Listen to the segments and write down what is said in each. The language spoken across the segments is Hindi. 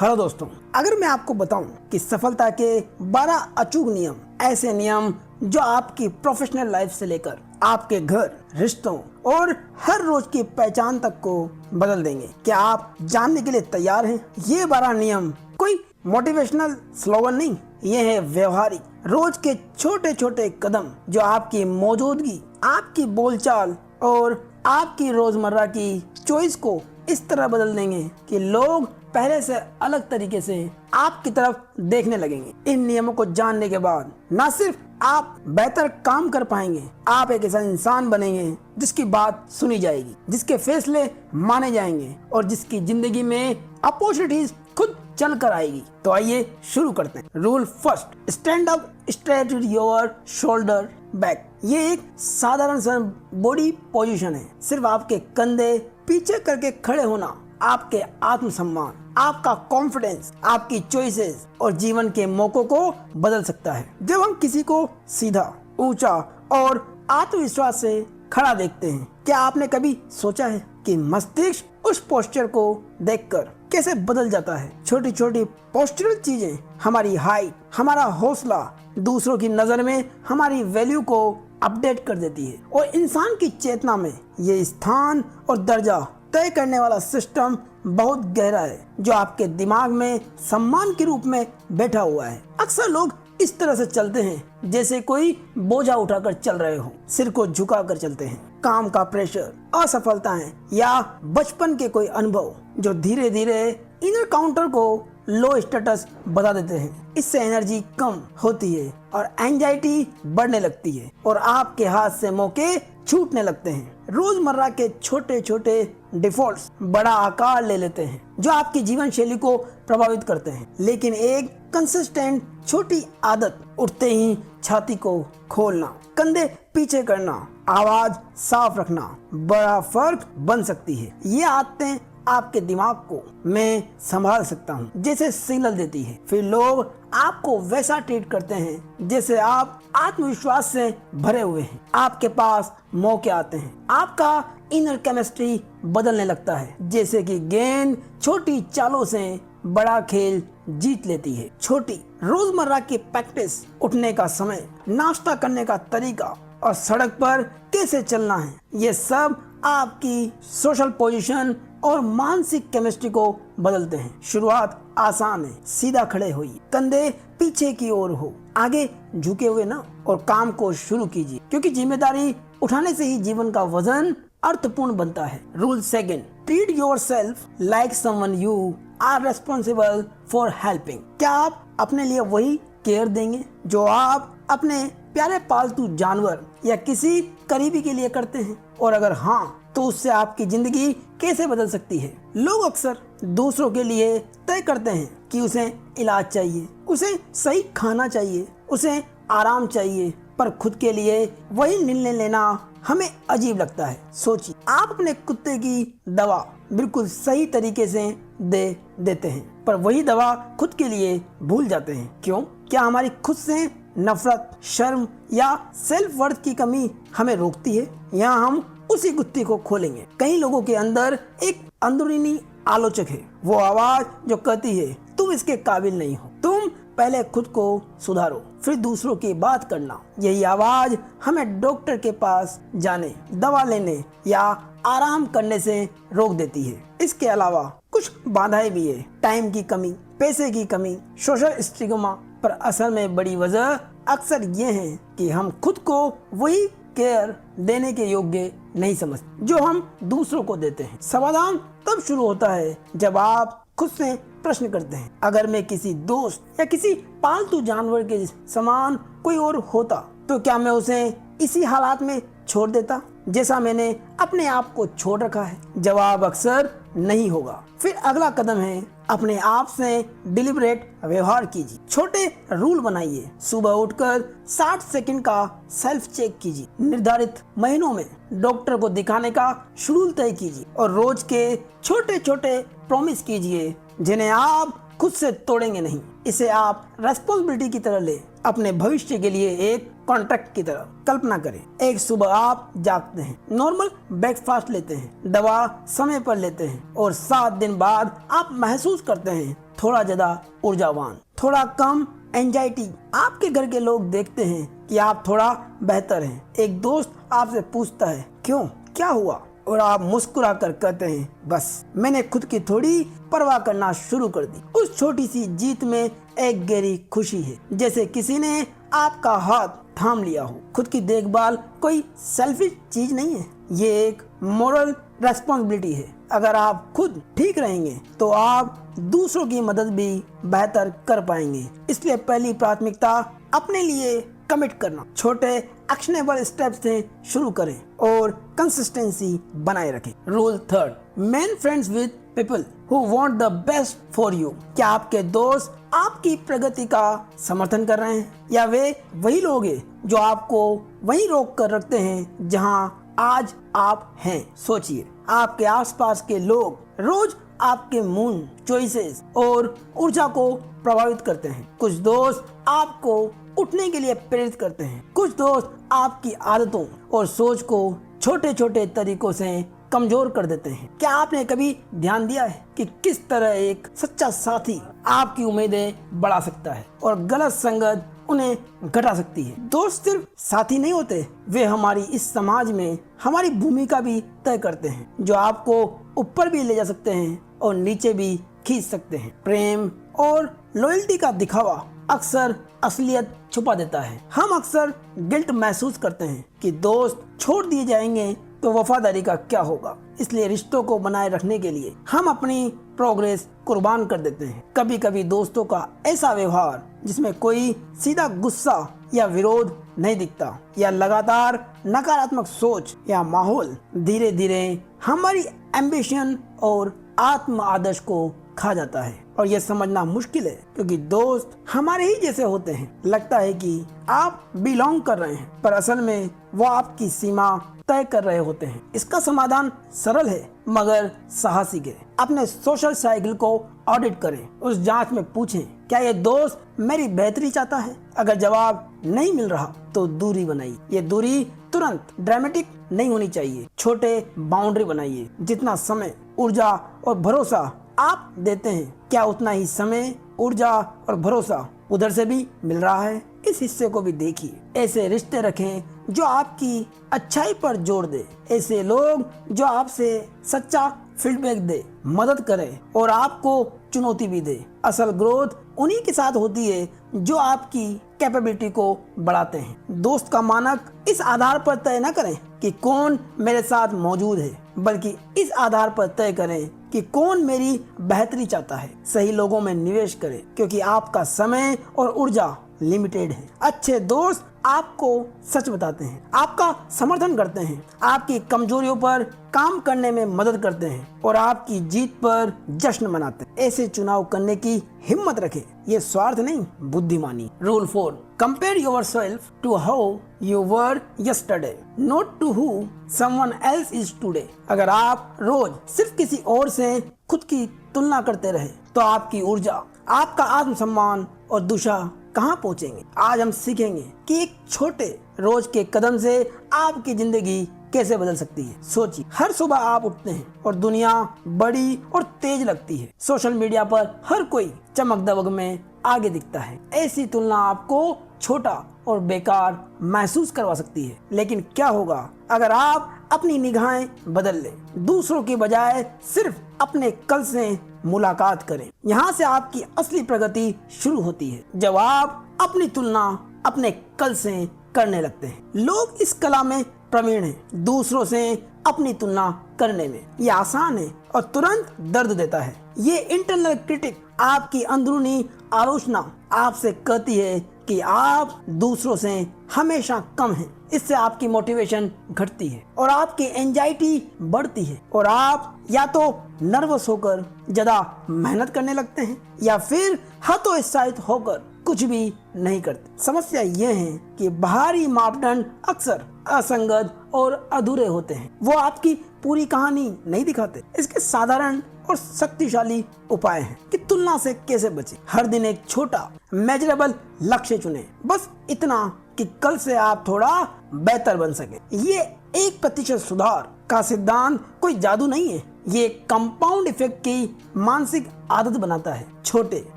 हेलो दोस्तों, अगर मैं आपको बताऊं कि सफलता के 12 अचूक नियम, ऐसे नियम जो आपकी प्रोफेशनल लाइफ से लेकर आपके घर, रिश्तों और हर रोज की पहचान तक को बदल देंगे, क्या आप जानने के लिए तैयार हैं? ये 12 नियम कोई मोटिवेशनल स्लोगन नहीं, ये है व्यवहारिक, रोज के छोटे छोटे कदम जो आपकी मौजूदगी, आपकी बोलचाल और आपकी रोजमर्रा की चॉइस को इस तरह बदल देंगे कि लोग पहले से अलग तरीके से आपकी तरफ देखने लगेंगे। इन नियमों को जानने के बाद न सिर्फ आप बेहतर काम कर पाएंगे, आप एक ऐसा इंसान बनेंगे जिसकी बात सुनी जाएगी, जिसके फैसले माने जाएंगे और जिसकी जिंदगी में अपॉर्चुनिटीज खुद चल कर आएगी। तो आइए शुरू करते हैं। Rule first, stand up straight with your shoulder back. ये एक साधारण सा बॉडी पोजीशन है। सिर्फ आपके कंधे पीछे करके खड़े होना आपके आत्मसम्मान, आपका कॉन्फिडेंस, आपकी चॉइसेस और जीवन के मौकों को बदल सकता है। जब हम किसी को सीधा, ऊंचा और आत्मविश्वास से खड़ा देखते हैं, क्या आपने कभी सोचा है कि मस्तिष्क उस पोस्चर को देखकर कैसे बदल जाता है? छोटी छोटी पोस्चरल चीजें, हमारी हाइट, हमारा हौसला, दूसरों की नजर में हमारी वैल्यू को अपडेट कर देती है और इंसान की चेतना में ये स्थान और दर्जा तय करने वाला सिस्टम बहुत गहरा है जो आपके दिमाग में सम्मान के रूप में बैठा हुआ है। अक्सर लोग इस तरह से चलते हैं जैसे कोई बोझा उठाकर चल रहे हो, सिर को झुकाकर चलते हैं। काम का प्रेशर, असफलताएं या बचपन के कोई अनुभव जो धीरे धीरे इनर काउंटर को लो स्टेटस बता देते हैं। इससे एनर्जी कम होती है और एंजाइटी बढ़ने लगती है और आपके हाथ से मौके छूटने लगते हैं। रोजमर्रा के छोटे छोटे डिफॉल्ट्स बड़ा आकार ले लेते हैं जो आपकी जीवन शैली को प्रभावित करते हैं। लेकिन एक कंसिस्टेंट छोटी आदत, उठते ही छाती को खोलना, कंधे पीछे करना, आवाज साफ रखना, बड़ा फर्क बन सकती है। ये आदतें आपके दिमाग को मैं संभाल सकता हूँ जैसे सिग्नल देती है। फिर लोग आपको वैसा ट्रीट करते हैं जैसे आप आत्मविश्वास से भरे हुए हैं। आपके पास मौके आते हैं, आपका इनर केमिस्ट्री बदलने लगता है, जैसे कि गेंद छोटी चालों से बड़ा खेल जीत लेती है। छोटी रोजमर्रा की प्रैक्टिस, उठने का समय, नाश्ता करने का तरीका और सड़क पर कैसे चलना है, ये सब आपकी सोशल पोजीशन और मानसिक केमिस्ट्री को बदलते हैं। शुरुआत आसान है, सीधा खड़े होइए, कंधे पीछे की ओर हो, आगे झुके हुए ना, और काम को शुरू कीजिए क्योंकि जिम्मेदारी उठाने से ही जीवन का वजन अर्थपूर्ण बनता है। Rule second, treat yourself like someone you are responsible for helping. क्या आप अपने लिए वही केयर देंगे जो आप अपने प्यारे पालतू जानवर या किसी करीबी के लिए करते हैं? और अगर हाँ, तो उससे आपकी जिंदगी कैसे बदल सकती है? लोग अक्सर दूसरों के लिए तय करते हैं कि उसे इलाज चाहिए, उसे सही खाना चाहिए, उसे आराम चाहिए, पर खुद के लिए वही निर्णय लेना हमें अजीब लगता है। सोचिए, आप अपने कुत्ते की दवा बिल्कुल सही तरीके से दे देते हैं, पर वही दवा खुद के लिए भूल जाते हैं। क्यों? क्या हमारी खुद से नफरत, शर्म या सेल्फ वर्थ की कमी हमें रोकती है? यहाँ हम उसी गुत्थी को खोलेंगे। कई लोगों के अंदर एक अंदरूनी आलोचक है, वो आवाज जो कहती है तुम इसके काबिल नहीं हो, तुम पहले खुद को सुधारो फिर दूसरों की बात करना। यही आवाज हमें डॉक्टर के पास जाने, दवा लेने या आराम करने से रोक देती है। इसके अलावा कुछ बाधाएं भी है, टाइम की कमी, पैसे की कमी, सोशल स्टिग्मा, पर असल में बड़ी वजह अक्सर ये है कि हम खुद को वही केयर देने के योग्य नहीं समझते जो हम दूसरों को देते हैं। समाधान तब शुरू होता है जब आप खुद से प्रश्न करते हैं, अगर मैं किसी दोस्त या किसी पालतू जानवर के समान कोई और होता तो क्या मैं उसे इसी हालात में छोड़ देता जैसा मैंने अपने आप को छोड़ रखा है? जवाब अक्सर नहीं होगा। फिर अगला कदम है, अपने आप से डिलिबरेट व्यवहार कीजिए। छोटे रूल बनाइए। सुबह उठकर 60 सेकंड का सेल्फ चेक कीजिए। निर्धारित महीनों में डॉक्टर को दिखाने का शेड्यूल तय कीजिए और रोज के छोटे छोटे प्रॉमिस कीजिए जिन्हें आप खुद से तोड़ेंगे नहीं। इसे आप रेस्पॉन्सिबिलिटी की तरह ले, अपने भविष्य के लिए एक कॉन्ट्रैक्ट की तरह कल्पना करें। एक सुबह आप जागते हैं, नॉर्मल ब्रेकफास्ट लेते हैं, दवा समय पर लेते हैं और 7 दिन बाद आप महसूस करते हैं थोड़ा ज्यादा ऊर्जावान, थोड़ा कम एंजाइटी। आपके घर के लोग देखते हैं कि आप थोड़ा बेहतर हैं। एक दोस्त आपसे पूछता है क्यों, क्या हुआ, और आप मुस्कुरा कर कहते हैं बस मैंने खुद की थोड़ी परवाह करना शुरू कर दी। उस छोटी सी जीत में एक गहरी खुशी है, जैसे किसी ने आपका हाथ थाम लिया हो। खुद की देखभाल कोई सेल्फिश चीज नहीं है, ये एक मोरल रेस्पॉन्सिबिलिटी है। अगर आप खुद ठीक रहेंगे तो आप दूसरों की मदद भी बेहतर कर पाएंगे। इसलिए पहली प्राथमिकता अपने लिए कमिट करना। छोटे एक्शनेबल स्टेप से शुरू करें और कंसिस्टेंसी बनाए रखें। Rule 3, main friends with people who want the best for you. क्या आपके दोस्त आपकी प्रगति का समर्थन कर रहे हैं, या वे वही लोग हैं जो आपको वहीं रोक कर रखते हैं जहां आज आप हैं? सोचिए, आपके आसपास के लोग रोज आपके मूड, चॉइसेस और ऊर्जा को प्रभावित करते हैं। कुछ दोस्त आपको उठने के लिए प्रेरित करते हैं, कुछ दोस्त आपकी आदतों और सोच को छोटे छोटे तरीकों से कमजोर कर देते हैं। क्या आपने कभी ध्यान दिया है कि किस तरह एक सच्चा साथी आपकी उम्मीदें बढ़ा सकता है और गलत संगत उन्हें घटा सकती है? दोस्त सिर्फ साथी नहीं होते, वे हमारी इस समाज में हमारी भूमिका भी तय करते हैं, जो आपको ऊपर भी ले जा सकते हैं और नीचे भी खींच सकते हैं। प्रेम और लॉयल्टी का दिखावा अक्सर असलियत छुपा देता है। हम अक्सर गिल्ट महसूस करते हैं कि दोस्त छोड़ दिए जाएंगे तो वफादारी का क्या होगा। इसलिए रिश्तों को बनाए रखने के लिए हम अपनी प्रोग्रेस कुर्बान कर देते हैं। कभी कभी दोस्तों का ऐसा व्यवहार जिसमें कोई सीधा गुस्सा या विरोध नहीं दिखता, या लगातार नकारात्मक सोच या माहौल, धीरे धीरे हमारी एम्बिशन और आत्म आदर्श को खा जाता है। और यह समझना मुश्किल है, क्योंकि दोस्त हमारे ही जैसे होते हैं। लगता है कि आप बिलोंग कर रहे हैं, पर असल में वो आपकी सीमा तय कर रहे होते हैं। इसका समाधान सरल है मगर साहसिक है। अपने सोशल साइकिल को ऑडिट करें। उस जांच में पूछें, क्या ये दोस्त मेरी बेहतरी चाहता है? अगर जवाब नहीं मिल रहा तो दूरी बनाइए। ये दूरी तुरंत ड्रामेटिक नहीं होनी चाहिए। छोटे बाउंड्री बनाइए। जितना समय, ऊर्जा और भरोसा आप देते हैं, क्या उतना ही समय, ऊर्जा और भरोसा उधर से भी मिल रहा है? इस हिस्से को भी देखिए। ऐसे रिश्ते रखें जो आपकी अच्छाई पर जोर दे, ऐसे लोग जो आपसे सच्चा फीडबैक दे, मदद करे और आपको चुनौती भी दे। असल ग्रोथ उन्हीं के साथ होती है जो आपकी कैपेबिलिटी को बढ़ाते हैं। दोस्त का मानक इस आधार पर तय न करें कि कौन मेरे साथ मौजूद है, बल्कि इस आधार पर तय करें कि कौन मेरी बेहतरी चाहता है। सही लोगों में निवेश करें, क्योंकि आपका समय और ऊर्जा लिमिटेड है। अच्छे दोस्त आपको सच बताते हैं, आपका समर्थन करते हैं, आपकी कमजोरियों पर काम करने में मदद करते हैं और आपकी जीत पर जश्न मनाते हैं। ऐसे चुनाव करने की हिम्मत रखें, ये स्वार्थ नहीं, बुद्धिमानी। Rule 4, compare yourself to how you were yesterday, not to who someone else is today. अगर आप रोज सिर्फ किसी और से खुद की तुलना करते रहे तो आपकी ऊर्जा, आपका आत्मसम्मान और दिशा कहाँ पहुँचेंगे। आज हम सीखेंगे कि एक छोटे रोज के कदम से आपकी जिंदगी कैसे बदल सकती है। सोचिए, हर सुबह आप उठते हैं और दुनिया बड़ी और तेज लगती है। सोशल मीडिया पर हर कोई चमक दमक में आगे दिखता है। ऐसी तुलना आपको छोटा और बेकार महसूस करवा सकती है। लेकिन क्या होगा अगर आप अपनी निगाहें बदल लें, दूसरों की बजाय सिर्फ अपने कल से मुलाकात करें। यहाँ से आपकी असली प्रगति शुरू होती है, जब आप अपनी तुलना अपने कल से करने लगते हैं। लोग इस कला में प्रवीण हैं, दूसरों से अपनी तुलना करने में। ये आसान है और तुरंत दर्द देता है। ये इंटरनल क्रिटिक, आपकी अंदरूनी आलोचना आपसे कहती है कि आप दूसरों से हमेशा कम हैं। इससे आपकी मोटिवेशन घटती है और आपकी एंजाइटी बढ़ती है और आप या तो नर्वस होकर ज्यादा मेहनत करने लगते हैं या फिर हतोत्साहित होकर कुछ भी नहीं करते। समस्या यह है कि बाहरी मापदंड अक्सर असंगत और अधूरे होते हैं। वो आपकी पूरी कहानी नहीं दिखाते। इसके साधारण और शक्तिशाली उपाय हैं कि तुलना से कैसे बचें। हर दिन एक छोटा मेजरेबल लक्ष्य चुनें, बस इतना कि कल से आप थोड़ा बेहतर बन सके। ये 1% सुधार का सिद्धांत कोई जादू नहीं है, ये कंपाउंड इफेक्ट की मानसिक आदत बनाता है। छोटे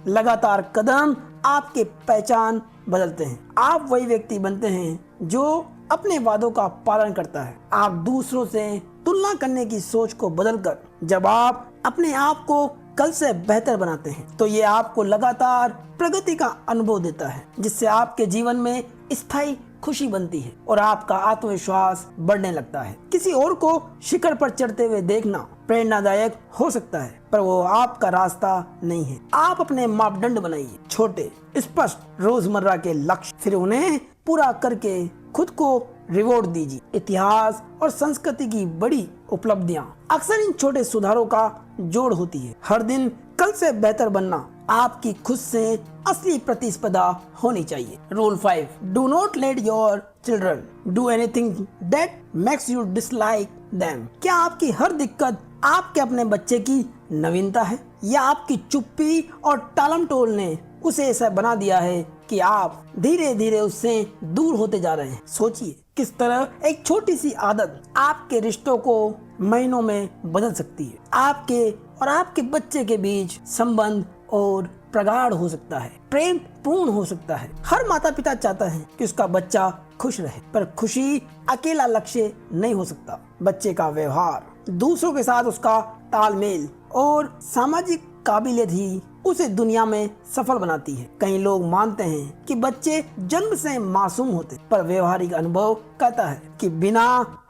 लगातार कदम आपके पहचान बदलते हैं। आप वही व्यक्ति बनते हैं जो अपने वादों का पालन करता है। आप दूसरों से तुलना करने की सोच को बदलकर जब आप अपने आप को कल से बेहतर बनाते हैं तो ये आपको लगातार प्रगति का अनुभव देता है, जिससे आपके जीवन में स्थायी खुशी बनती है और आपका आत्मविश्वास बढ़ने लगता है। किसी और को शिखर पर चढ़ते हुए देखना प्रेरणादायक हो सकता है, पर वो आपका रास्ता नहीं है। आप अपने मापदंड बनाइए, छोटे स्पष्ट रोजमर्रा के लक्ष्य, फिर उन्हें पूरा करके खुद को रिवॉर्ड दीजिए। इतिहास और संस्कृति की बड़ी उपलब्धियां अक्सर इन छोटे सुधारों का जोड़ होती है। हर दिन कल से बेहतर बनना आपकी खुद से असली प्रतिस्पर्धा होनी चाहिए। Rule 5, do not let your children do anything that makes you dislike them. क्या आपकी हर दिक्कत आपके अपने बच्चे की नवीनता है, या आपकी चुप्पी और टालमटोल ने उसे ऐसा बना दिया है कि आप धीरे धीरे उससे दूर होते जा रहे हैं? सोचिए किस तरह एक छोटी सी आदत आपके रिश्तों को महीनों में बदल सकती है। आपके और आपके बच्चे के बीच संबंध और प्रगाढ़ हो सकता है, प्रेम पूर्ण हो सकता है। हर माता पिता चाहता है कि उसका बच्चा खुश रहे, पर खुशी अकेला लक्ष्य नहीं हो सकता। बच्चे का व्यवहार, दूसरों के साथ उसका तालमेल और सामाजिक काबिलियत ही उसे दुनिया में सफल बनाती है। कई लोग मानते हैं कि बच्चे जन्म से मासूम होते, पर व्यवहारिक अनुभव कहता है कि बिना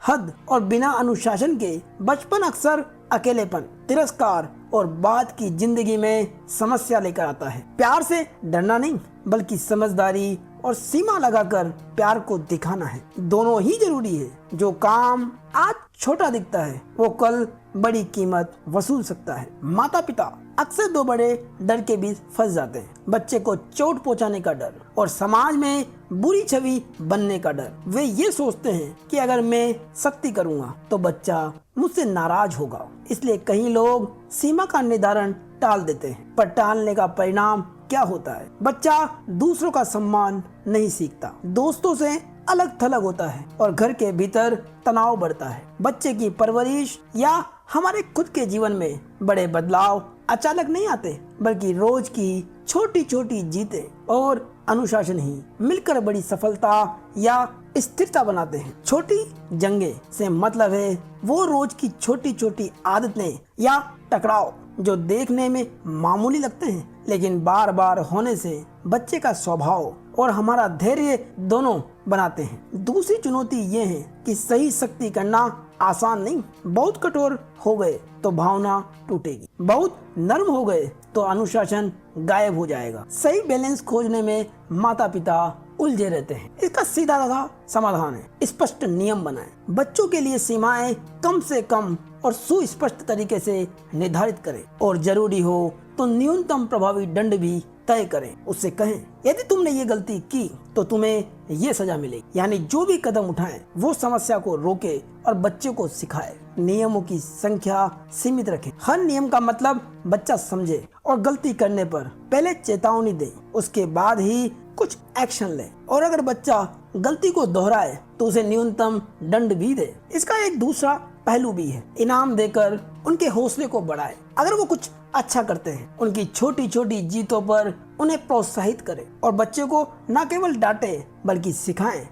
हद और बिना अनुशासन के बचपन अक्सर अकेलेपन, तिरस्कार और बाद की जिंदगी में समस्या लेकर आता है। प्यार से डरना नहीं, बल्कि समझदारी और सीमा लगाकर प्यार को दिखाना है। दोनों ही जरूरी है। जो काम आज छोटा दिखता है वो कल बड़ी कीमत वसूल सकता है। माता पिता अक्सर दो बड़े डर के बीच फंस जाते हैं, बच्चे को चोट पहुंचाने का डर और समाज में बुरी छवि बनने का डर। वे ये सोचते हैं कि अगर मैं सख्ती करूंगा तो बच्चा मुझसे नाराज होगा, इसलिए कई लोग सीमा का निर्धारण टाल देते हैं। पर टालने का परिणाम क्या होता है? बच्चा दूसरों का सम्मान नहीं सीखता, दोस्तों से अलग थलग होता है और घर के भीतर तनाव बढ़ता है। बच्चे की परवरिश या हमारे खुद के जीवन में बड़े बदलाव अचानक नहीं आते, बल्कि रोज की छोटी छोटी जीतें और अनुशासन ही मिलकर बड़ी सफलता या स्थिरता बनाते हैं। छोटी जंगे से मतलब है वो रोज की छोटी छोटी आदतें या टकराव जो देखने में मामूली लगते हैं, लेकिन बार बार होने से बच्चे का स्वभाव और हमारा धैर्य दोनों बनाते हैं। दूसरी चुनौती ये है कि सही सख्ती करना आसान नहीं। बहुत कठोर हो गए तो भावना टूटेगी, बहुत नर्म हो गए तो अनुशासन गायब हो जाएगा। सही बैलेंस खोजने में माता पिता उलझे रहते हैं। इसका सीधा साधा समाधान है, स्पष्ट नियम बनाएं। बच्चों के लिए सीमाएं कम से कम और सुस्पष्ट तरीके से निर्धारित करें और जरूरी हो तो न्यूनतम प्रभावी दंड भी तय करें। उससे कहें यदि तुमने ये गलती की तो तुम्हें ये सजा मिलेगी। यानी जो भी कदम उठाएं वो समस्या को रोके और बच्चे को सिखाए। नियमों की संख्या सीमित रखें। हर नियम का मतलब बच्चा समझे और गलती करने पर पहले चेतावनी दे, उसके बाद ही कुछ एक्शन ले। और अगर बच्चा गलती को दोहराए तो उसे न्यूनतम दंड भी दे। इसका एक दूसरा पहलू भी है, इनाम देकर उनके हौसले को बढ़ाए। अगर वो कुछ अच्छा करते हैं, उनकी छोटी छोटी जीतों पर उन्हें प्रोत्साहित करें और बच्चे को न केवल डांटे बल्कि सिखाएं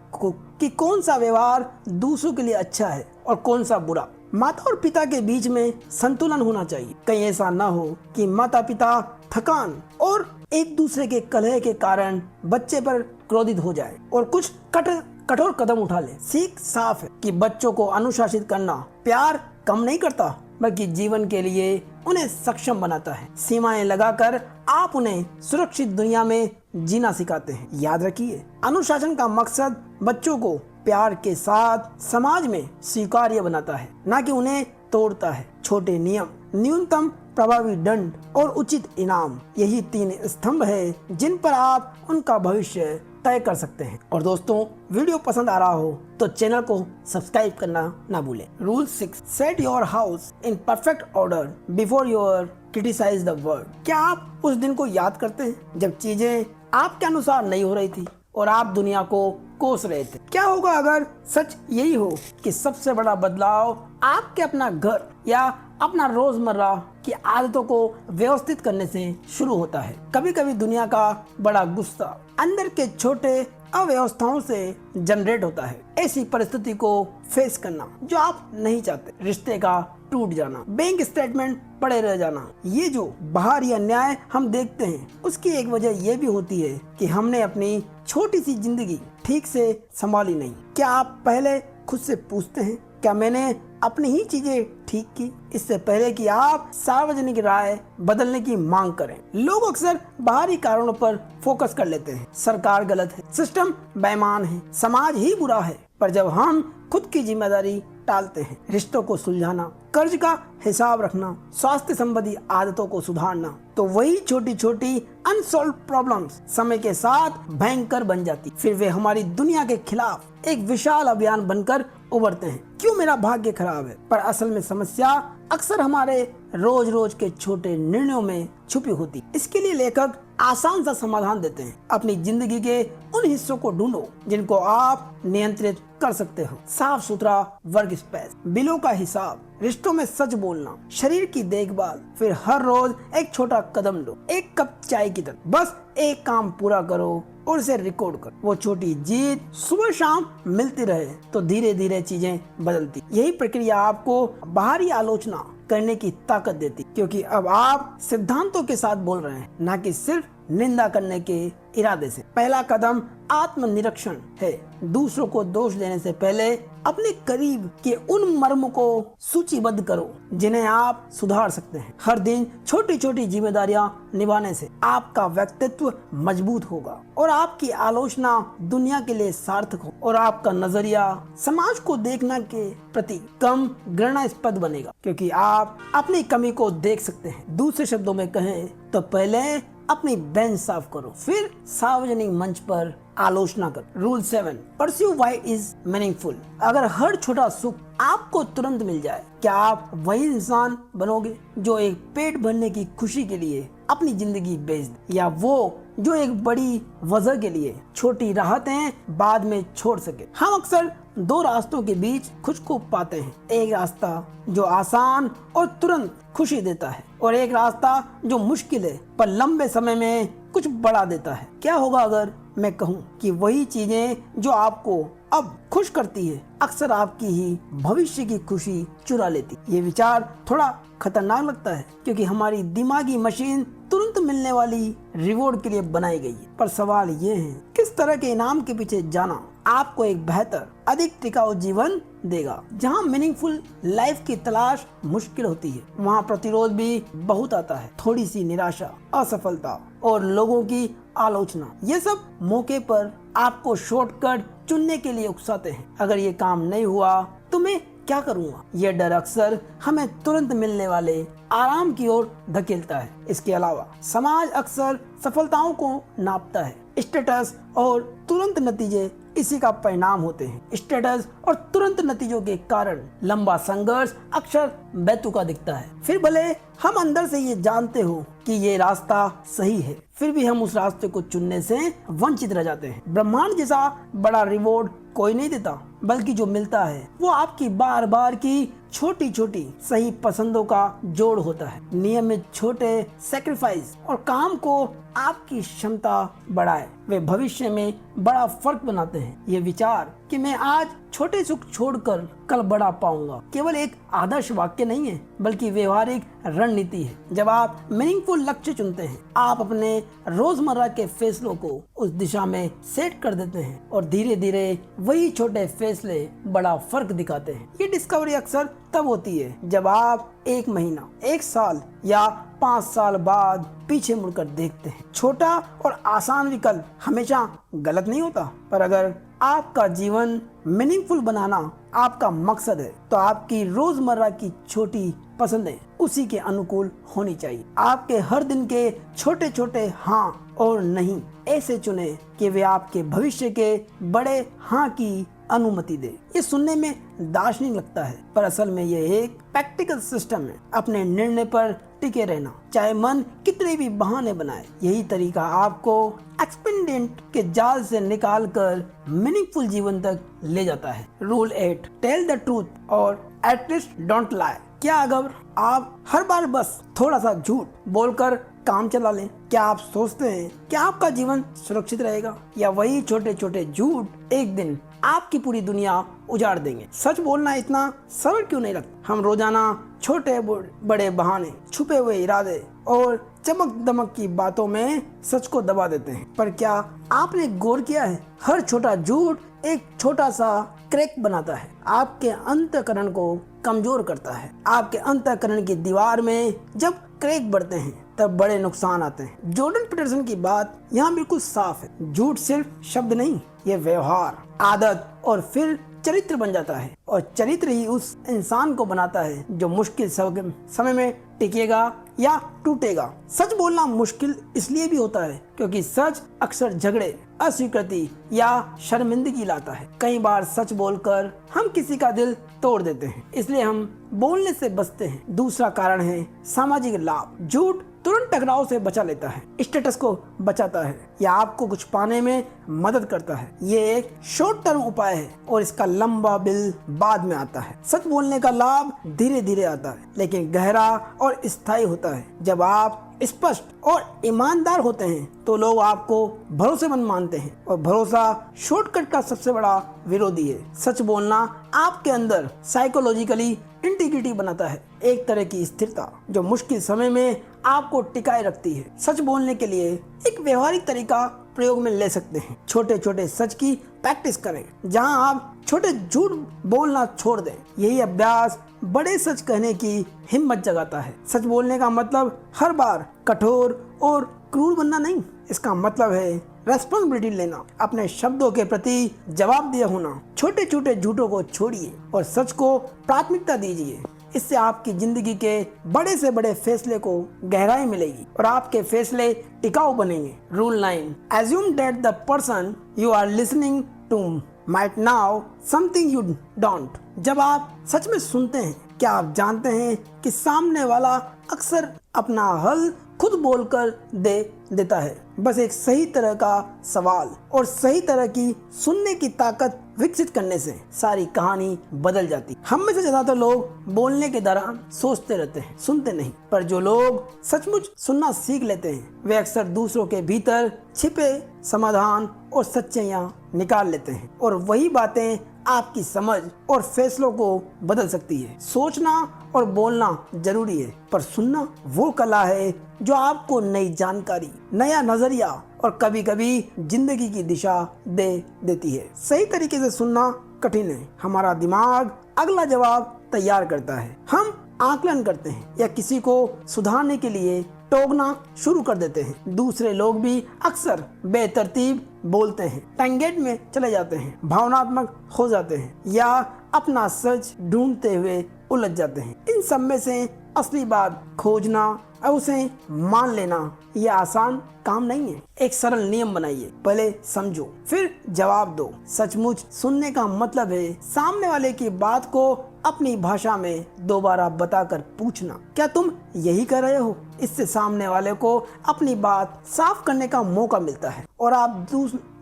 कि कौन सा व्यवहार दूसरों के लिए अच्छा है और कौन सा बुरा। माता और पिता के बीच में संतुलन होना चाहिए। कहीं ऐसा न हो कि माता पिता थकान और एक दूसरे के कलह के कारण बच्चे पर क्रोधित हो जाए और कुछ कठोर कदम उठा ले। सीख साफ है कि बच्चों को अनुशासित करना प्यार कम नहीं करता, बल्कि जीवन के लिए उन्हें सक्षम बनाता है। सीमाएं लगाकर आप उन्हें सुरक्षित दुनिया में जीना सिखाते हैं। याद रखिए, अनुशासन का मकसद बच्चों को प्यार के साथ समाज में स्वीकार्य बनाता है, न कि उन्हें तोड़ता है। छोटे नियम, न्यूनतम प्रभावी दंड और उचित इनाम, यही 3 स्तंभ है जिन पर आप उनका भविष्य तय कर सकते हैं। और दोस्तों, वीडियो पसंद आ रहा हो तो चैनल को सब्सक्राइब करना ना भूलें। Rule 6, set your house in perfect order before your criticise the world. क्या आप उस दिन को याद करते हैं जब चीजें आपके अनुसार नहीं हो रही थी और आप दुनिया को कोस रहे थे? क्या होगा अगर सच यही हो कि सबसे बड़ा बदलाव आपके अपना घर या अपना रोजमर्रा की आदतों को व्यवस्थित करने से शुरू होता है। कभी कभी दुनिया का बड़ा गुस्सा अंदर के छोटे अव्यवस्थाओं से जनरेट होता है। ऐसी परिस्थिति को फेस करना जो आप नहीं चाहते, रिश्ते का टूट जाना, बैंक स्टेटमेंट पड़े रह जाना, ये जो बाहरी अन्याय हम देखते हैं उसकी एक वजह यह भी होती है कि हमने अपनी छोटी सी जिंदगी ठीक से संभाली नहीं। क्या आप पहले खुद से पूछते हैं, क्या मैंने अपनी ही चीजें ठीक की, इससे पहले कि आप सार्वजनिक राय बदलने की मांग करें? लोग अक्सर बाहरी कारणों पर फोकस कर लेते हैं। सरकार गलत है, सिस्टम बेईमान है, समाज ही बुरा है। पर जब हम खुद की जिम्मेदारी टालते हैं, रिश्तों को सुलझाना, कर्ज का हिसाब रखना, स्वास्थ्य संबंधी आदतों को सुधारना, तो वही छोटी छोटी अनसॉल्व प्रॉब्लम्स समय के साथ भयंकर बन जाती। फिर वे हमारी दुनिया के खिलाफ एक विशाल अभियान बनकर उभरते हैं। क्यों मेरा भाग्य खराब है? पर असल में समस्या अक्सर हमारे रोज रोज के छोटे निर्णयों में छुपी होती। इसके लिए लेखक आसान सा समाधान देते हैं। अपनी जिंदगी के उन हिस्सों को ढूंढो जिनको आप नियंत्रित कर सकते हो। साफ सुथरा वर्क स्पेस, बिलों का हिसाब, रिश्तों में सच बोलना, शरीर की देखभाल, फिर हर रोज एक छोटा कदम लो, एक कप चाय की तरह। बस एक काम पूरा करो और इसे रिकॉर्ड करो। वो छोटी जीत सुबह शाम मिलती रहे तो धीरे धीरे चीजें बदलती। यही प्रक्रिया आपको बाहरी आलोचना करने की ताकत देती, क्योंकि अब आप सिद्धांतों के साथ बोल रहे हैं, ना कि सिर्फ निंदा करने के इरादे से। पहला कदम आत्मनिरीक्षण है। दूसरों को दोष देने से पहले अपने करीब के उन मर्मों को सूचीबद्ध करो जिन्हें आप सुधार सकते हैं। हर दिन छोटी छोटी जिम्मेदारियां निभाने से आपका व्यक्तित्व मजबूत होगा और आपकी आलोचना दुनिया के लिए सार्थक हो और आपका नजरिया समाज को देखने के प्रति कम घृणास्पद बनेगा, क्योंकि आप अपनी कमी को देख सकते हैं। दूसरे शब्दों में कहें तो पहले अपनी बेंच साफ करो, फिर सार्वजनिक मंच पर आलोचना करो। Rule 7, pursue why is meaningful. अगर हर छोटा सुख आपको तुरंत मिल जाए, क्या आप वही इंसान बनोगे जो एक पेट भरने की खुशी के लिए अपनी जिंदगी बेच दे, या वो जो एक बड़ी वजह के लिए छोटी राहतें बाद में छोड़ सके? हम अक्सर दो रास्तों के बीच खुद को पाते हैं। एक रास्ता जो आसान और तुरंत खुशी देता है और एक रास्ता जो मुश्किल है पर लंबे समय में कुछ बढ़ा देता है। क्या होगा अगर मैं कहूँ कि वही चीजें जो आपको अब खुश करती है अक्सर आपकी ही भविष्य की खुशी चुरा लेती? ये विचार थोड़ा खतरनाक लगता है, क्योंकि हमारी दिमागी मशीन तुरंत मिलने वाली रिवॉर्ड के लिए बनाई गई है। पर सवाल ये है, किस तरह के इनाम के पीछे जाना आपको एक बेहतर, अधिक टिकाऊ जीवन देगा? जहाँ मीनिंगफुल लाइफ की तलाश मुश्किल होती है, वहाँ प्रतिरोध भी बहुत आता है। थोड़ी सी निराशा, असफलता और लोगों की आलोचना, ये सब मौके पर आपको शॉर्टकट चुनने के लिए उकसाते हैं। अगर ये काम नहीं हुआ तो मैं क्या करूँगा? ये डर अक्सर हमें तुरंत मिलने वाले आराम की ओर धकेलता है। इसके अलावा समाज अक्सर सफलताओं को नापता है। स्टेटस और तुरंत नतीजे इसी का परिणाम होते हैं। स्टेटस और तुरंत नतीजों के कारण लंबा संघर्ष अक्सर बेतुका दिखता है। फिर भले हम अंदर से ये जानते हो कि ये रास्ता सही है, फिर भी हम उस रास्ते को चुनने से वंचित रह जाते हैं। ब्रह्मांड जैसा बड़ा रिवॉर्ड कोई नहीं देता, बल्कि जो मिलता है वो आपकी बार बार की छोटी छोटी सही पसंदों का जोड़ होता है। नियमित छोटे सैक्रिफाइस और काम को आपकी क्षमता बढ़ाए, वे भविष्य में बड़ा फर्क बनाते हैं। ये विचार कि मैं आज छोटे सुख छोड़कर कल बड़ा पाऊंगा केवल एक आदर्श वाक्य नहीं है, बल्कि व्यवहारिक रणनीति है। जब आप मीनिंगफुल लक्ष्य चुनते हैं, आप अपने रोजमर्रा के फैसलों को उस दिशा में सेट कर देते हैं और धीरे धीरे वही छोटे फैसले बड़ा फर्क दिखाते हैं। ये डिस्कवरी अक्सर तब होती है जब आप एक महीना, एक साल या 5 साल बाद पीछे मुड़कर देखते हैं। छोटा और आसान विकल्प हमेशा गलत नहीं होता, पर अगर आपका जीवन मीनिंगफुल बनाना आपका मकसद है, तो आपकी रोजमर्रा की छोटी पसंदें उसी के अनुकूल होनी चाहिए। आपके हर दिन के छोटे छोटे हाँ और नहीं ऐसे चुने कि वे आपके भविष्य के बड़े हाँ की अनुमति दे। ये सुनने में दार्शनिक लगता है, पर असल में ये एक प्रैक्टिकल सिस्टम है। अपने निर्णय पर टिके रहना, चाहे मन कितने भी बहाने बनाए। यही तरीका आपको एक्सपेंडेंट के जाल से निकालकर मीनिंगफुल जीवन तक ले जाता है। रूल 8, टेल द ट्रूथ और एटलीस्ट डोंट लाई। क्या अगर आप हर बार बस थोड़ा सा झूठ बोलकर काम चला लें, क्या आप सोचते हैं कि आपका जीवन सुरक्षित रहेगा, या वही छोटे छोटे झूठ एक दिन आपकी पूरी दुनिया उजाड़ देंगे? सच बोलना इतना सरल क्यों नहीं लगता? हम रोजाना छोटे बड़े बहाने, छुपे हुए इरादे और चमक दमक की बातों में सच को दबा देते हैं। पर क्या आपने गौर किया है, हर छोटा झूठ एक छोटा सा क्रैक बनाता है, आपके अंतःकरण को कमजोर करता है। आपके अंतःकरण की दीवार में जब क्रैक बढ़ते हैं तब बड़े नुकसान आते हैं। जॉर्डन पीटरसन की बात यहाँ बिल्कुल साफ है। झूठ सिर्फ शब्द नहीं, ये व्यवहार, आदत और फिर चरित्र बन जाता है, और चरित्र ही उस इंसान को बनाता है जो मुश्किल समय में टिकेगा या टूटेगा। सच बोलना मुश्किल इसलिए भी होता है क्योंकि सच अक्सर झगड़े, अस्वीकृति या शर्मिंदगी लाता है। कई बार सच बोलकर हम किसी का दिल तोड़ देते हैं, इसलिए हम बोलने से बचते हैं। दूसरा कारण है सामाजिक लाभ। झूठ तुरंत टकराव से बचा लेता है, स्टेटस को बचाता है या आपको कुछ पाने में मदद करता है। ये एक शॉर्ट टर्म उपाय है और इसका लंबा बिल बाद में आता है। सच बोलने का लाभ धीरे धीरे आता है लेकिन गहरा और स्थायी होता है। जब आप स्पष्ट और ईमानदार होते हैं तो लोग आपको भरोसेमंद मानते हैं, और भरोसा शॉर्टकट का सबसे बड़ा विरोधी है। सच बोलना आपके अंदर साइकोलॉजिकली इंटीग्रिटी बनाता है, एक तरह की स्थिरता जो मुश्किल समय में आपको टिकाए रखती है। सच बोलने के लिए एक व्यवहारिक तरीका प्रयोग में ले सकते हैं। छोटे छोटे सच की प्रैक्टिस करें, जहां आप छोटे झूठ बोलना छोड़ दें। यही अभ्यास बड़े सच कहने की हिम्मत जगाता है। सच बोलने का मतलब हर बार कठोर और क्रूर बनना नहीं, इसका मतलब है रेस्पॉन्सिबिलिटी लेना, अपने शब्दों के प्रति जवाबदेह होना। छोटे छोटे झूठों को छोड़िए और सच को प्राथमिकता दीजिए। इससे आपकी जिंदगी के बड़े से बड़े फैसले को गहराई मिलेगी और आपके फैसले टिकाऊ बनेंगे। Rule 9, assume that the person you are listening to might know something you don't। जब आप सच में सुनते हैं, क्या आप जानते हैं कि सामने वाला अक्सर अपना हल खुद बोलकर दे देता है? बस एक सही तरह का सवाल और सही तरह की सुनने की ताकत विकसित करने से सारी कहानी बदल जाती। हम में से ज्यादातर लोग बोलने के दौरान सोचते रहते हैं, सुनते नहीं। पर जो लोग सचमुच सुनना सीख लेते हैं वे अक्सर दूसरों के भीतर छिपे समाधान और सच्चाइयां निकाल लेते हैं, और वही बातें आपकी समझ और फैसलों को बदल सकती है। सोचना और बोलना जरूरी है, पर सुनना वो कला है जो आपको नई जानकारी, नया नजरिया और कभी कभी जिंदगी की दिशा दे देती है। सही तरीके से सुनना कठिन है। हमारा दिमाग अगला जवाब तैयार करता है। हम आकलन करते हैं या किसी को सुधारने के लिए टोकना शुरू कर देते हैं। दूसरे लोग भी अक्सर बेतरतीब बोलते हैं, टंगेट में चले जाते हैं, भावनात्मक हो जाते हैं या अपना सच ढूंढते हुए उलझ जाते हैं। इन सब में से असली बात खोजना और उसे मान लेना यह आसान काम नहीं है। एक सरल नियम बनाइए, पहले समझो फिर जवाब दो। सचमुच सुनने का मतलब है सामने वाले की बात को अपनी भाषा में दोबारा बताकर पूछना, क्या तुम यही कर रहे हो? इससे सामने वाले को अपनी बात साफ करने का मौका मिलता है और आप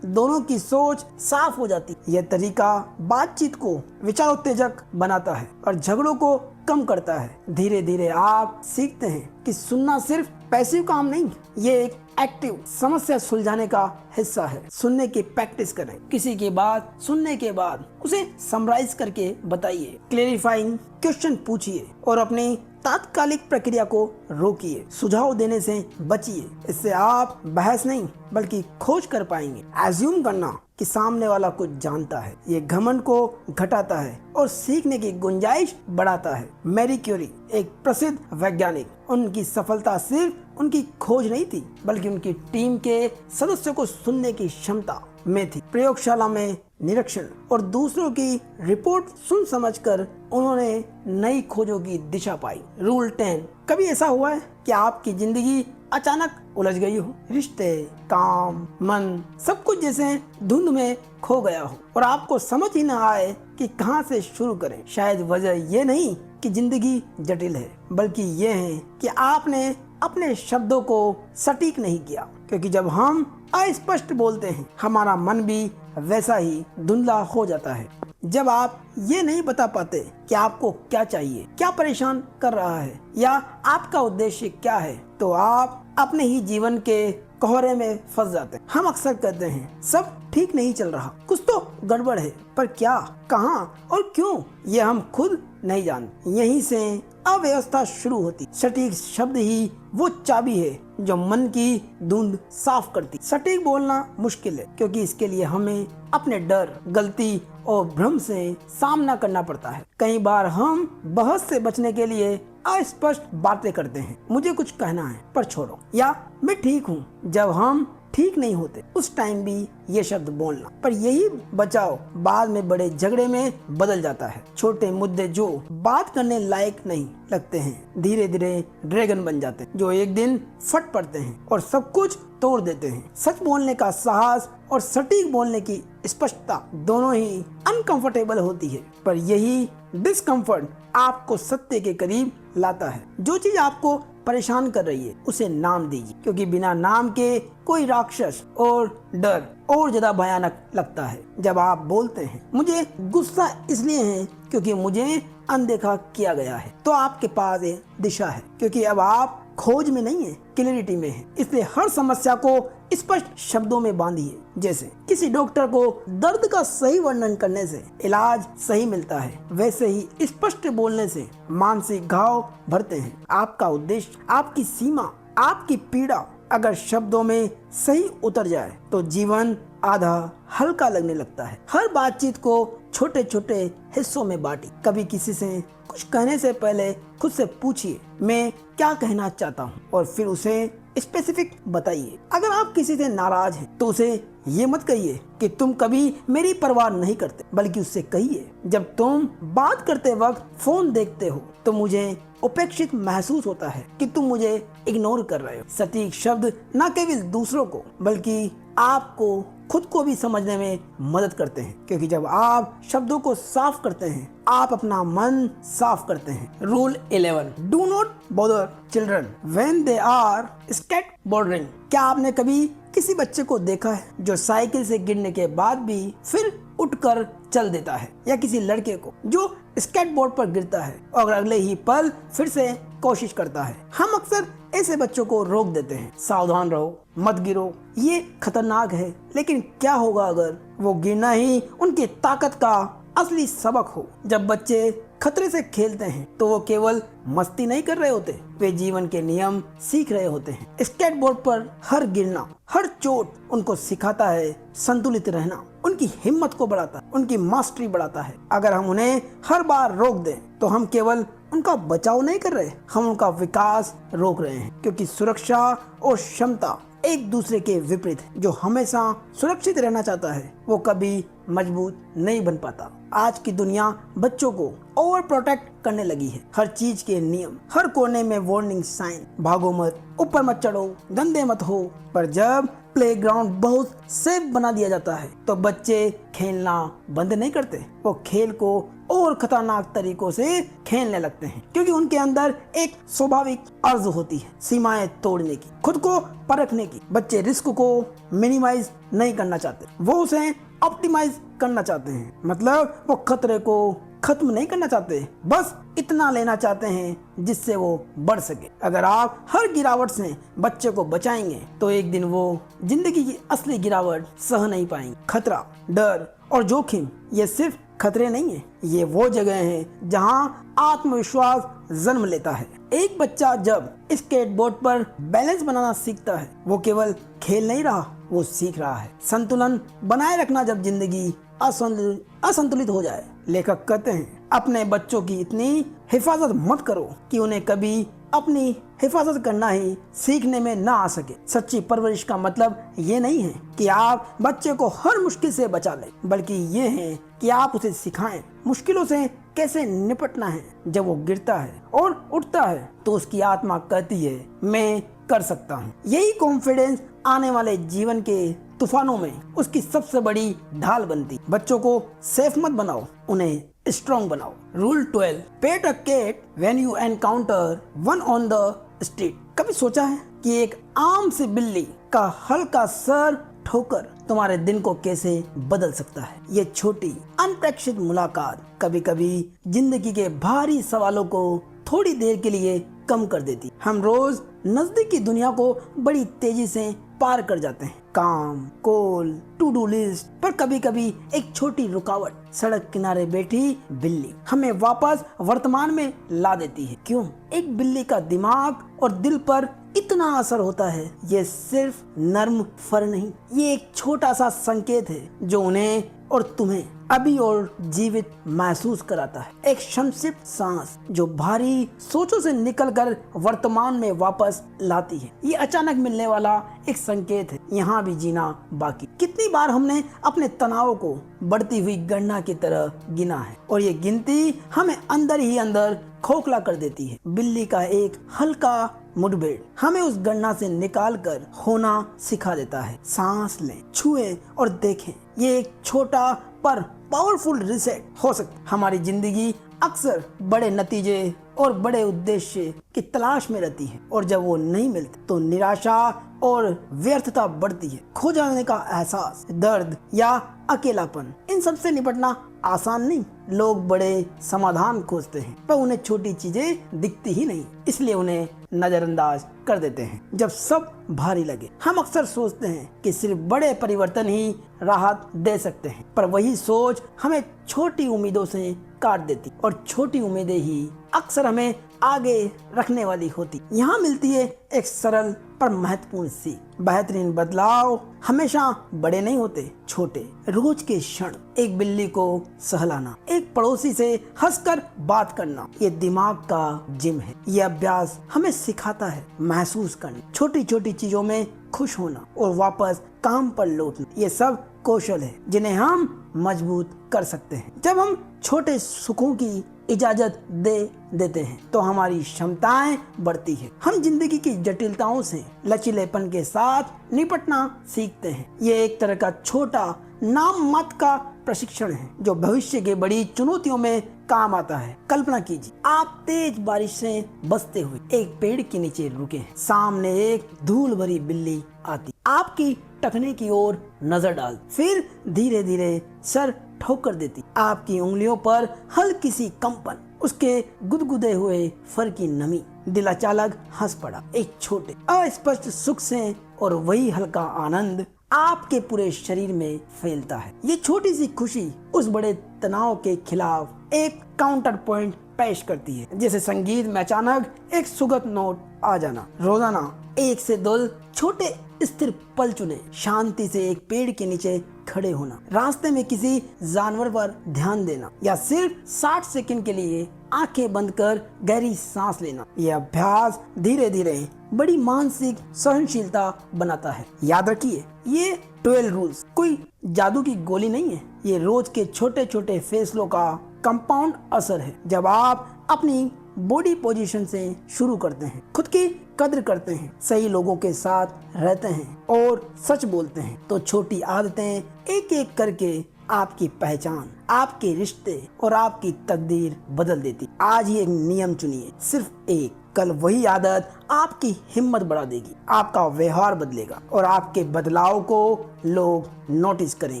दोनों की सोच साफ हो जाती है। यह तरीका बातचीत को विचारोत्तेजक बनाता है और झगड़ों को कम करता है। धीरे धीरे आप सीखते हैं कि सुनना सिर्फ पैसिव काम नहीं, ये एक एक्टिव समस्या सुलझाने का हिस्सा है। सुनने की प्रैक्टिस करें। किसी की बात सुनने के बाद उसे समराइज करके बताइए, क्लेरिफाइंग क्वेश्चन पूछिए और अपनी तात्कालिक प्रक्रिया को रोकिए। सुझाव देने से बचिए, इससे आप बहस नहीं बल्कि खोज कर पाएंगे। एज्यूम करना कि सामने वाला कुछ जानता है, ये घमंड को घटाता है और सीखने की गुंजाइश बढ़ाता है। मैरी क्यूरी एक प्रसिद्ध वैज्ञानिक, उनकी सफलता सिर्फ उनकी खोज नहीं थी बल्कि उनकी टीम के सदस्यों को सुनने की क्षमता में थी। प्रयोगशाला में निरीक्षण और दूसरों की रिपोर्ट सुन समझकर उन्होंने नई खोजों की दिशा पाई। रूल 10, कभी ऐसा हुआ है कि आपकी जिंदगी अचानक उलझ गई हो? रिश्ते, काम, मन सब कुछ जैसे धुंध में खो गया हो और आपको समझ ही ना आए कि कहां से शुरू करें। शायद वजह ये नहीं कि जिंदगी जटिल है बल्कि ये है कि आपने अपने शब्दों को सटीक नहीं किया, क्योंकि जब हम अस्पष्ट बोलते हैं हमारा मन भी वैसा ही धुंधला हो जाता है। जब आप ये नहीं बता पाते कि आपको क्या चाहिए, क्या परेशान कर रहा है या आपका उद्देश्य क्या है, तो आप अपने ही जीवन के कोहरे में फंस जाते हैं। हम अक्सर कहते हैं सब ठीक नहीं चल रहा, कुछ तो गड़बड़ है, पर क्या, कहाँ और क्यों, ये हम खुद नहीं जानते। यहीं से अव्यवस्था शुरू होती। सटीक शब्द ही वो चाबी है जो मन की धुंध साफ करती। सटीक बोलना मुश्किल है क्योंकि इसके लिए हमें अपने डर, गलती और भ्रम से सामना करना पड़ता है। कई बार हम बहस से बचने के लिए अस्पष्ट बातें करते हैं, मुझे कुछ कहना है पर छोड़ो, या मैं ठीक हूँ। जब हम ठीक नहीं होते उस टाइम भी ये शब्द बोलना, पर यही बचाव बाद में बड़े झगड़े में बदल जाता है। छोटे मुद्दे जो बात करने लायक नहीं लगते हैं धीरे धीरे ड्रैगन बन जाते हैं जो एक दिन फट पड़ते हैं और सब कुछ तोड़ देते हैं। सच बोलने का साहस और सटीक बोलने की स्पष्टता दोनों ही अनकंफर्टेबल होती है, पर यही डिस्कम्फर्ट आपको सत्य के करीब लाता है। जो चीज आपको परेशान कर रही है उसे नाम दीजिए, क्योंकि बिना नाम के कोई राक्षस और डर और ज्यादा भयानक लगता है। जब आप बोलते हैं मुझे गुस्सा इसलिए है क्योंकि मुझे अनदेखा किया गया है, तो आपके पास एक दिशा है, क्योंकि अब आप खोज में नहीं है, क्लैरिटी में है। इसलिए हर समस्या को स्पष्ट शब्दों में बांधिए। जैसे किसी डॉक्टर को दर्द का सही वर्णन करने से इलाज सही मिलता है, वैसे ही स्पष्ट बोलने से मानसिक घाव भरते हैं। आपका उद्देश्य, आपकी सीमा, आपकी पीड़ा अगर शब्दों में सही उतर जाए तो जीवन आधा हल्का लगने लगता है। हर बातचीत को छोटे छोटे हिस्सों में बांटिए। कभी किसी से कुछ कहने से पहले खुद से पूछिए मैं क्या कहना चाहता हूँ, और फिर उसे स्पेसिफिक बताइए। अगर आप किसी से नाराज हैं तो उसे ये मत कहिए कि तुम कभी मेरी परवाह नहीं करते, बल्कि उससे कहिए जब तुम बात करते वक्त फोन देखते हो तो मुझे उपेक्षित महसूस होता है कि तुम मुझे इग्नोर कर रहे हो। सटीक शब्द न केवल दूसरों को बल्कि आपको खुद को भी समझने में मदद करते हैं, क्योंकि जब आप शब्दों को साफ करते हैं आप अपना मन साफ करते हैं। Rule 11, do not bother children when they are skateboarding. क्या आपने कभी किसी बच्चे को देखा है जो साइकिल से गिरने के बाद भी फिर उठकर चल देता है, या किसी लड़के को जो स्केटबोर्ड पर गिरता है और अगले ही पल फिर से कोशिश करता है? हम अक्सर ऐसे बच्चों को रोक देते हैं, सावधान रहो, मत गिरो, ये खतरनाक है। लेकिन क्या होगा अगर वो गिरना ही उनकी ताकत का असली सबक हो? जब बच्चे खतरे से खेलते हैं तो वो केवल मस्ती नहीं कर रहे होते, वे जीवन के नियम सीख रहे होते हैं। स्केटबोर्ड पर हर गिरना, हर चोट उनको सिखाता है संतुलित रहना, उनकी हिम्मत को बढ़ाता है, उनकी मास्टरी बढ़ाता है। अगर हम उन्हें हर बार रोक दें तो हम केवल उनका बचाव नहीं कर रहे, हम उनका विकास रोक रहे हैं, क्योंकि सुरक्षा और क्षमता एक दूसरे के विपरीत है। जो हमेशा सुरक्षित रहना चाहता है वो कभी मजबूत नहीं बन पाता। आज की दुनिया बच्चों को ओवर प्रोटेक्ट करने लगी है। हर चीज के नियम, हर कोने में वार्निंग साइन, भागो मत, ऊपर मत चढ़ो, गंदे मत हो। पर जब प्लेग्राउंड बहुत सेफ बना दिया जाता है तो बच्चे खेलना बंद नहीं करते, वो खेल को और खतरनाक तरीकों से खेलने लगते हैं, क्योंकि उनके अंदर एक स्वाभाविक अर्ज होती है सीमाएं तोड़ने की, खुद को परखने की। बच्चे रिस्क को मिनिमाइज नहीं करना चाहते, वो उसे ऑप्टिमाइज करना चाहते हैं। मतलब वो खतरे को खत्म नहीं करना चाहते, बस इतना लेना चाहते हैं जिससे वो बढ़ सके। अगर आप हर गिरावट से बच्चे को बचाएंगे तो एक दिन वो जिंदगी की असली गिरावट सह नहीं पाएंगे। खतरा, डर और जोखिम ये सिर्फ खतरे नहीं है, ये वो जगह है जहाँ आत्मविश्वास जन्म लेता है। एक बच्चा जब स्केटबोर्ड पर बैलेंस बनाना सीखता है वो केवल खेल नहीं रहा, वो सीख रहा है संतुलन बनाए रखना जब जिंदगी असंतुलित हो जाए। लेखक कहते हैं अपने बच्चों की इतनी हिफाजत मत करो कि उन्हें कभी अपनी हिफाजत करना ही सीखने में ना आ सके। सच्ची परवरिश का मतलब ये नहीं है कि आप बच्चे को हर मुश्किल से बचा लें, बल्कि ये है कि आप उसे सिखाएं मुश्किलों से कैसे निपटना है। जब वो गिरता है और उठता है तो उसकी आत्मा कहती है मैं कर सकता हूँ। यही कॉन्फिडेंस आने वाले जीवन के तूफानों में उसकी सबसे बड़ी ढाल बनती। बच्चों को सेफ मत बनाओ, उन्हें स्ट्रॉन्ग बनाओ। Rule 12, pet a cat when you encounter one on the street. कभी सोचा है कि एक आम सी बिल्ली का हल्का सर ठोकर तुम्हारे दिन को कैसे बदल सकता है। ये छोटी अनपेक्षित मुलाकात कभी कभी जिंदगी के भारी सवालों को थोड़ी देर के लिए कम कर देती। हम रोज नजदीकी दुनिया को बड़ी तेजी से पार कर जाते हैं, काम, कॉल, टू डू लिस्ट, पर कभी कभी एक छोटी रुकावट, सड़क किनारे बैठी बिल्ली, हमें वापस वर्तमान में ला देती है। क्यों एक बिल्ली का दिमाग और दिल पर इतना असर होता है? ये सिर्फ नर्म फर नहीं, ये एक छोटा सा संकेत है जो उन्हें और तुम्हें अभी और जीवित महसूस कराता है। एक संक्षिप्त सांस जो भारी सोचों से निकलकर वर्तमान में वापस लाती है। ये अचानक मिलने वाला एक संकेत है, यहाँ भी जीना बाकी। कितनी बार हमने अपने तनाव को बढ़ती हुई गणना की तरह गिना है और ये गिनती हमें अंदर ही अंदर खोखला कर देती है। बिल्ली का एक हल्का मुठभेड़ हमें उस गणना से निकालकर होना सिखा देता है। सांस लें, छुएं और देखें। ये एक छोटा पर पावरफुल रिसेट हो सकता है। हमारी जिंदगी अक्सर बड़े नतीजे और बड़े उद्देश्य की तलाश में रहती है और जब वो नहीं मिलते तो निराशा और व्यर्थता बढ़ती है। खो जाने का एहसास, दर्द या अकेलापन, इन सब से निपटना आसान नहीं। लोग बड़े समाधान खोजते हैं पर उन्हें छोटी चीजें दिखती ही नहीं, इसलिए उन्हें नजरअंदाज कर देते हैं। जब सब भारी लगे हम अक्सर सोचते हैं कि सिर्फ बड़े परिवर्तन ही राहत दे सकते हैं, पर वही सोच हमें छोटी उम्मीदों से काट देती और छोटी उम्मीदें ही अक्सर हमें आगे रखने वाली होती। यहाँ मिलती है एक सरल पर महत्वपूर्ण सीख। बेहतरीन बदलाव हमेशा बड़े नहीं होते, छोटे रोज के क्षण, एक बिल्ली को सहलाना, एक पड़ोसी से हंसकर बात करना, ये दिमाग का जिम है। ये अभ्यास हमें सिखाता है महसूस करना, छोटी छोटी चीजों में खुश होना और वापस काम पर लौटना। ये सब कौशल है जिन्हें हम मजबूत कर सकते हैं। जब हम छोटे सुखों की इजाजत दे देते हैं तो हमारी क्षमताएं बढ़ती है। हम जिंदगी की जटिलताओं से लचीलेपन के साथ निपटना सीखते हैं। ये एक तरह का छोटा नाम मत का प्रशिक्षण है जो भविष्य के बड़ी चुनौतियों में काम आता है। कल्पना कीजिए आप तेज बारिश से बचते हुए एक पेड़ के नीचे रुके हैं। सामने एक धूल भरी बिल्ली आती, आपकी टखने की ओर नजर डाल, फिर धीरे धीरे सर ठोकर देती। आपकी उंगलियों पर हल्की सी कंपन, उसके गुदगुदे हुए फर की नमी। दिल अचानक हंस पड़ा, एक छोटे अस्पष्ट सुख से, और वही हल्का आनंद आपके पूरे शरीर में फैलता है। ये छोटी सी खुशी उस बड़े तनाव के खिलाफ एक काउंटर पॉइंट पेश करती है, जैसे संगीत में अचानक एक सुगत नोट आ जाना। रोजाना एक से दो छोटे स्थिर पल चुने, शांति से एक पेड़ के नीचे खड़े होना, रास्ते में किसी जानवर पर ध्यान देना, या सिर्फ 60 सेकंड के लिए आंखें बंद कर गहरी सांस लेना। यह अभ्यास धीरे धीरे बड़ी मानसिक सहनशीलता बनाता है। याद रखिए ये 12 रूल्स कोई जादू की गोली नहीं है, ये रोज के छोटे छोटे फैसलों का कंपाउंड असर है। जब आप अपनी बॉडी पोजीशन से शुरू करते हैं, खुद की कद्र करते हैं, सही लोगों के साथ रहते हैं और सच बोलते हैं, तो छोटी आदतें एक एक करके आपकी पहचान, आपके रिश्ते और आपकी तकदीर बदल देती। आज ही एक नियम चुनिए, सिर्फ एक। कल वही आदत आपकी हिम्मत बढ़ा देगी, आपका व्यवहार बदलेगा और आपके बदलाव को लोग नोटिस करें।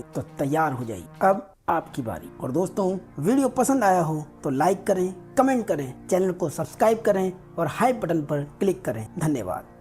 तो तैयार हो जाइए, अब आपकी बारी। और दोस्तों वीडियो पसंद आया हो तो लाइक करें, कमेंट करें, चैनल को सब्सक्राइब करें और हाई बटन पर क्लिक करें। धन्यवाद।